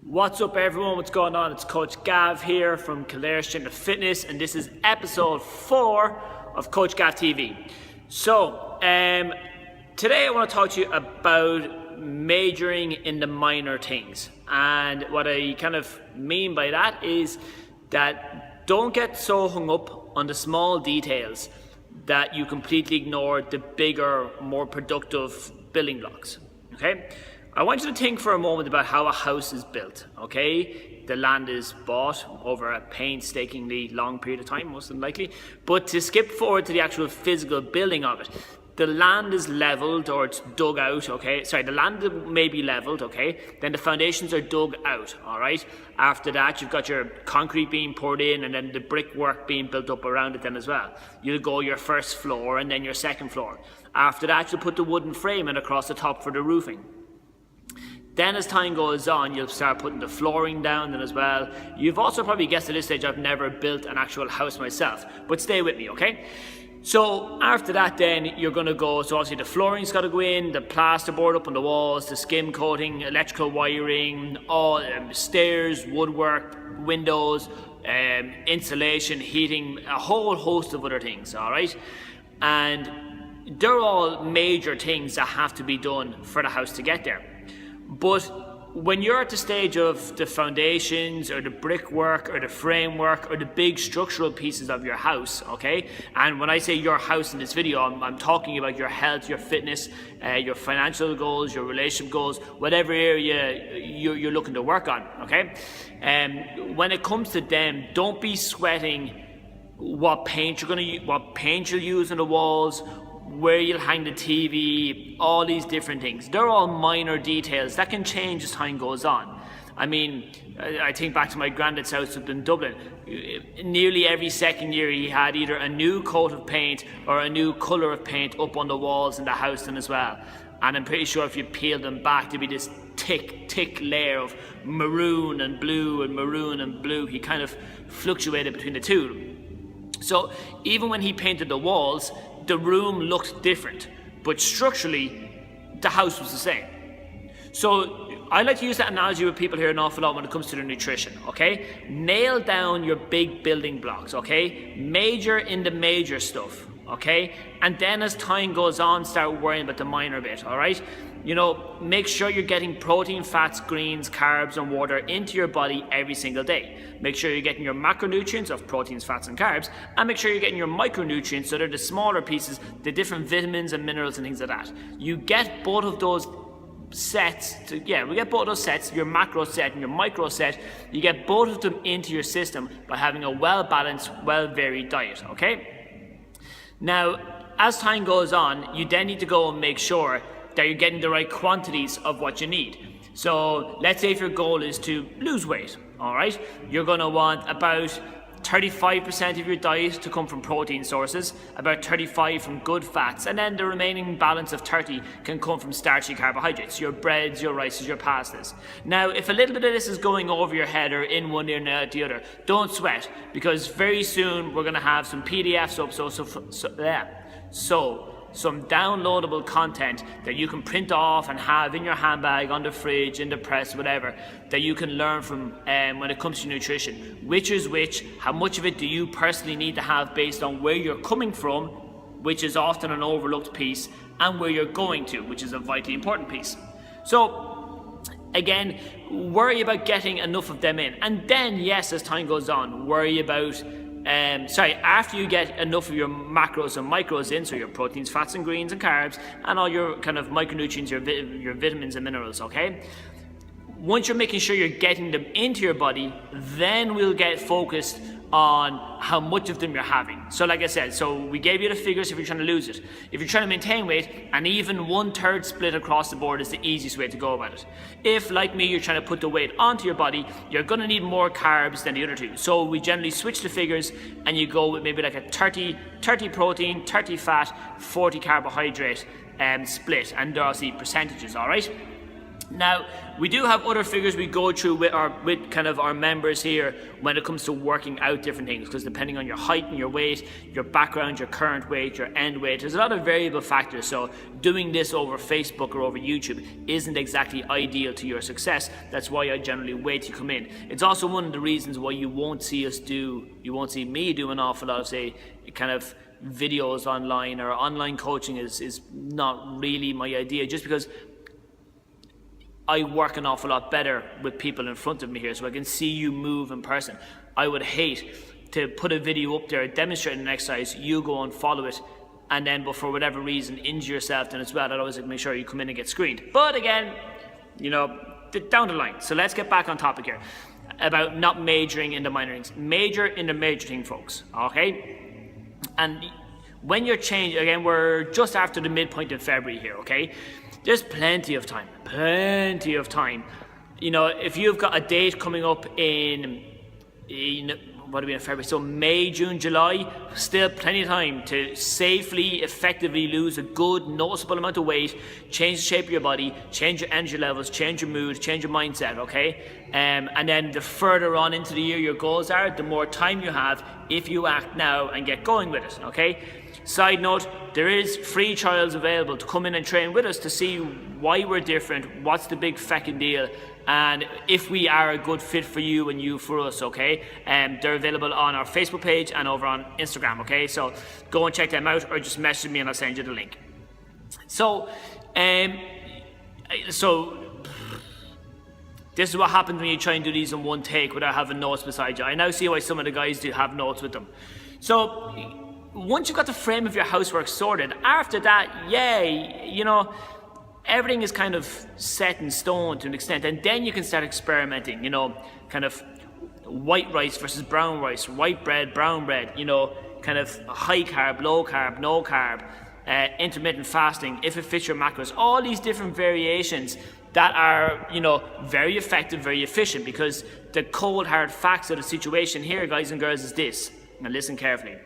What's up everyone, what's going on? It's Coach Gav here from Strength Fitness, and this is episode 4 of Coach Gav TV. So, today I want to talk to you about majoring in the minor things. And what I kind of mean by that is that don't get so hung up on the small details that you completely ignore the bigger, more productive building blocks, okay? I want you to think for a moment about how a house is built, okay? The land is bought over a painstakingly long period of time, most likely. But to skip forward to the actual physical building of it, the land is leveled or it's dug out, okay? Sorry, the land may be leveled, okay? Then the foundations are dug out, all right? After that, you've got your concrete being poured in and then the brickwork being built up around it then as well. You'll go your first floor and then your second floor. After that, you'll put the wooden framing across the top for the roofing. Then as time goes on, you'll start putting the flooring down then as well. You've also probably guessed at this stage I've never built an actual house myself, but stay with me, okay? So after that then you're going to go, so obviously the flooring's got to go in, the plasterboard up on the walls, the skim coating, electrical wiring, all stairs, woodwork, windows, insulation, heating, a whole host of other things, all right? And they're all major things that have to be done for the house to get there. But when you're at the stage of the foundations or the brickwork or the framework or the big structural pieces of your house, okay? And when I say your house in this video, I'm talking about your health, your fitness, your financial goals, your relationship goals, whatever area you're looking to work on, okay? When it comes to them, don't be sweating what paint you're going to use, what paint you'll use on the walls, where you'll hang the TV, all these different things. They're all minor details that can change as time goes on. I mean, I think back to my granddad's house up in Dublin. Nearly every second year he had either a new coat of paint or a new colour of paint up on the walls in the house then as well. And I'm pretty sure if you peeled them back, there'd be this thick layer of maroon and blue and maroon and blue. He kind of fluctuated between the two. So even when he painted the walls, the room looked different, but structurally, the house was the same. So I like to use that analogy with people here an awful lot when it comes to their nutrition, okay? Nail down your big building blocks, okay? Major in the major stuff, okay? And then as time goes on, start worrying about the minor bit, all right? You know, make sure you're getting protein, fats, greens, carbs, and water into your body every single day. Make sure you're getting your macronutrients of proteins, fats, and carbs, and make sure you're getting your micronutrients, so they're the smaller pieces, the different vitamins and minerals and things like that. You get both of those sets, we get both of those sets, your macro set and your micro set, you get both of them into your system by having a well-balanced, well-varied diet, okay? Now, as time goes on, you then need to go and make sure that you're getting the right quantities of what you need. So let's say if your goal is to lose weight, all right? You're gonna want about 35% of your diet to come from protein sources, about 35 from good fats, and then the remaining balance of 30 can come from starchy carbohydrates, your breads, your rices, your pastas. Now, if a little bit of this is going over your head or in one ear and out the other, don't sweat, because very soon we're gonna have some PDFs up, some downloadable content that you can print off and have in your handbag, on the fridge, in the press, whatever, that you can learn from when it comes to nutrition. Which is which, how much of it do you personally need to have based on where you're coming from, which is often an overlooked piece, and where you're going to, which is a vitally important piece. So, again, worry about getting enough of them in. And then, yes, as time goes on, worry about after you get enough of your macros and micros in, so your proteins, fats and greens and carbs, and all your kind of micronutrients, your vitamins and minerals, okay? Once you're making sure you're getting them into your body, then we'll get focused on how much of them you're having. So like I said, so we gave you the figures if you're trying to lose it. If you're trying to maintain weight, and even 1/3 split across the board is the easiest way to go about it. If, like me, you're trying to put the weight onto your body, you're going to need more carbs than the other two. So we generally switch the figures and you go with maybe like a 30 protein, 30 fat, 40 carbohydrate split, and they're obviously percentages, all right? Now, we do have other figures we go through with kind of our members here when it comes to working out different things, because depending on your height and your weight, your background, your current weight, your end weight, there's a lot of variable factors. So doing this over Facebook or over YouTube isn't exactly ideal to your success. That's why I generally wait to come in. It's also one of the reasons why you won't see me do an awful lot of, say, kind of videos online, or online coaching is not really my idea, just because I work an awful lot better with people in front of me here, so I can see you move in person. I would hate to put a video up there demonstrating an exercise, you go and follow it, and then, but for whatever reason, injure yourself. Then as well, I'd always make sure you come in and get screened. But again, you know, down the line. So let's get back on topic here about not majoring in the minor things. Major in the major thing, folks. Okay, and when you're changing, again, we're just after the midpoint in February here. Okay. There's plenty of time. You know, if you've got a date coming up in what are we in February? So May, June, July, still plenty of time to safely, effectively lose a good, noticeable amount of weight, change the shape of your body, change your energy levels, change your mood, change your mindset, okay? And then the further on into the year your goals are, the more time you have if you act now and get going with it, okay? Side note, there is free trials available to come in and train with us to see why we're different, what's the big feckin' deal, and if we are a good fit for you and you for us, okay? They're available on our Facebook page and over on Instagram, okay? So go and check them out, or just message me and I'll send you the link. So this is what happens when you try and do these in one take without having notes beside you. I now see why some of the guys do have notes with them. So once you've got the frame of your housework sorted, after that, yay, you know, everything is kind of set in stone to an extent, and then you can start experimenting, you know, kind of white rice versus brown rice, white bread, brown bread, you know, kind of high carb, low carb, no carb, intermittent fasting, if it fits your macros, all these different variations that are, you know, very effective, very efficient, because the cold hard facts of the situation here, guys and girls, is this. Now listen carefully.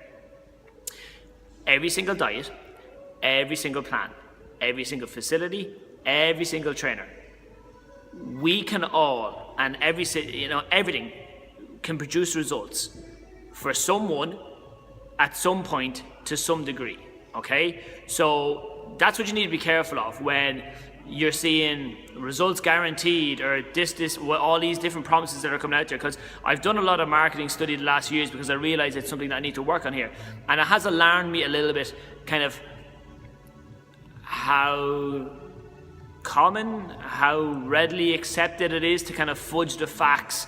Every single diet, every single plan, every single facility, every single trainer, we can all, and everything can produce results for someone at some point to some degree, okay? So that's what you need to be careful of when you're seeing results guaranteed, or all these different promises that are coming out there, because I've done a lot of marketing study the last years because I realize it's something that I need to work on here, and it has alarmed me a little bit kind of how common, how readily accepted it is to kind of fudge the facts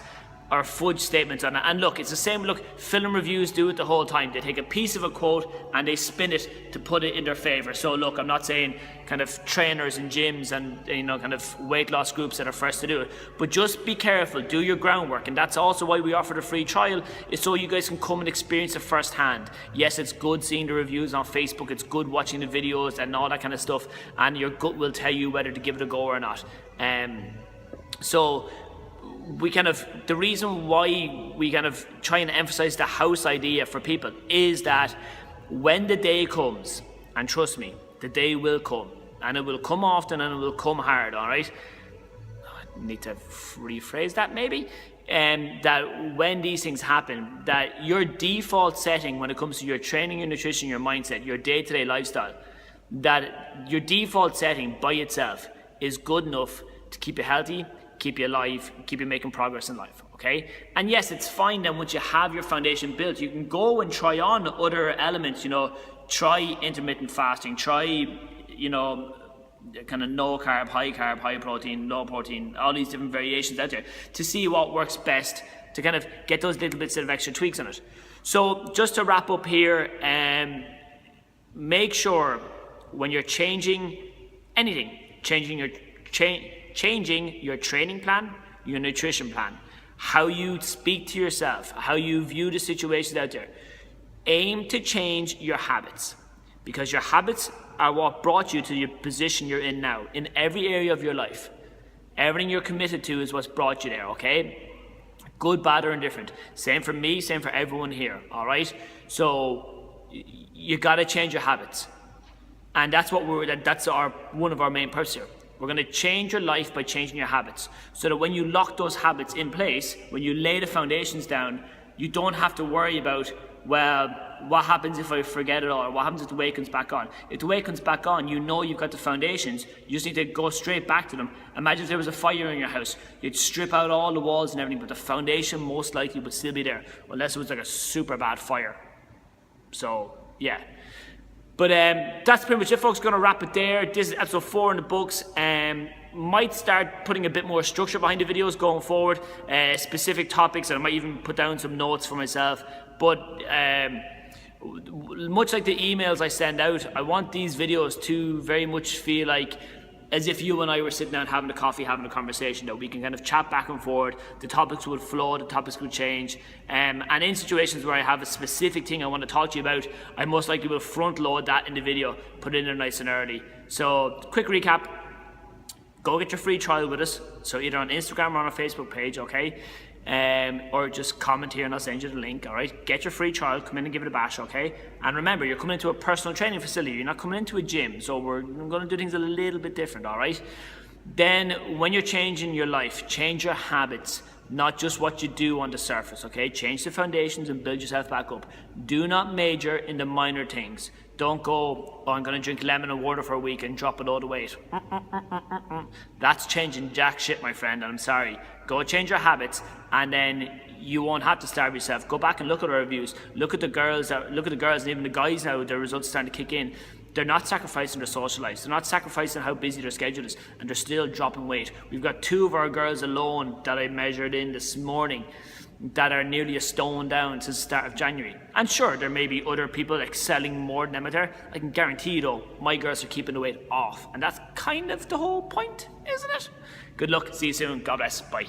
or fudge statements on it. And look, it's the same, film reviews do it the whole time. They take a piece of a quote and they spin it to put it in their favor. So look, I'm not saying kind of trainers and gyms and, you know, kind of weight loss groups that are first to do it, but just be careful, do your groundwork. And that's also why we offer the free trial, is so you guys can come and experience it firsthand. Yes, it's good seeing the reviews on Facebook, it's good watching the videos and all that kind of stuff, and your gut will tell you whether to give it a go or not. So the reason why we kind of try and emphasize the house idea for people is that when the day comes, and trust me, the day will come, and it will come often and it will come hard, all right? I need to rephrase that maybe. That when these things happen, that your default setting when it comes to your training, your nutrition, your mindset, your day-to-day lifestyle, that your default setting by itself is good enough to keep you healthy, keep you alive, keep you making progress in life, okay? And yes, it's fine then once you have your foundation built, you can go and try on other elements, you know, try intermittent fasting, try, you know, kind of no carb, high protein, low protein, all these different variations out there to see what works best to kind of get those little bits of extra tweaks on it. So just to wrap up here, make sure when you're changing anything, changing your training plan, your nutrition plan, how you speak to yourself, how you view the situations out there. Aim to change your habits, because your habits are what brought you to your position you're in now, in every area of your life. Everything you're committed to is what's brought you there, okay? Good, bad, or indifferent. Same for me, same for everyone here, all right? So you got to change your habits. And that's what that's one of our main purposes here. We're going to change your life by changing your habits, so that when you lock those habits in place, when you lay the foundations down, you don't have to worry about, well, what happens if I forget it all, or what happens if the weight comes back on? If the weight comes back on, you know you've got the foundations. You just need to go straight back to them. Imagine if there was a fire in your house. You'd strip out all the walls and everything, but the foundation most likely would still be there, unless it was like a super bad fire. So, yeah. But that's pretty much it, folks. Going to wrap it there. This is episode 4 in the books. Might start putting a bit more structure behind the videos going forward. Specific topics, and I might even put down some notes for myself. But much like the emails I send out, I want these videos to very much feel like as if you and I were sitting down having a coffee, having a conversation, that we can kind of chat back and forward. The topics would flow, the topics would change. And in situations where I have a specific thing I want to talk to you about, I most likely will front load that in the video, put it in there nice and early. So, quick recap. Go get your free trial with us. So either on Instagram or on our Facebook page, okay? Or just comment here and I'll send you the link, all right? Get your free trial, come in and give it a bash, okay? And remember, you're coming into a personal training facility. You're not coming into a gym. So we're going to do things a little bit different, all right? Then when you're changing your life, change your habits, not just what you do on the surface, okay? Change the foundations and build yourself back up. Do not major in the minor things. Don't go, oh, I'm going to drink lemon and water for a week and drop a load of weight. That's changing jack shit, my friend, and I'm sorry. Go change your habits, and then you won't have to starve yourself. Go back and look at our reviews. Look at the girls, and even the guys now, their results starting to kick in. They're not sacrificing their social lives. They're not sacrificing how busy their schedule is, and they're still dropping weight. We've got 2 of our girls alone that I measured in this morning that are nearly a stone down since the start of January. And sure, there may be other people excelling more than them out there. I can guarantee you though, my girls are keeping the weight off. And that's kind of the whole point, isn't it? Good luck, see you soon, God bless, bye.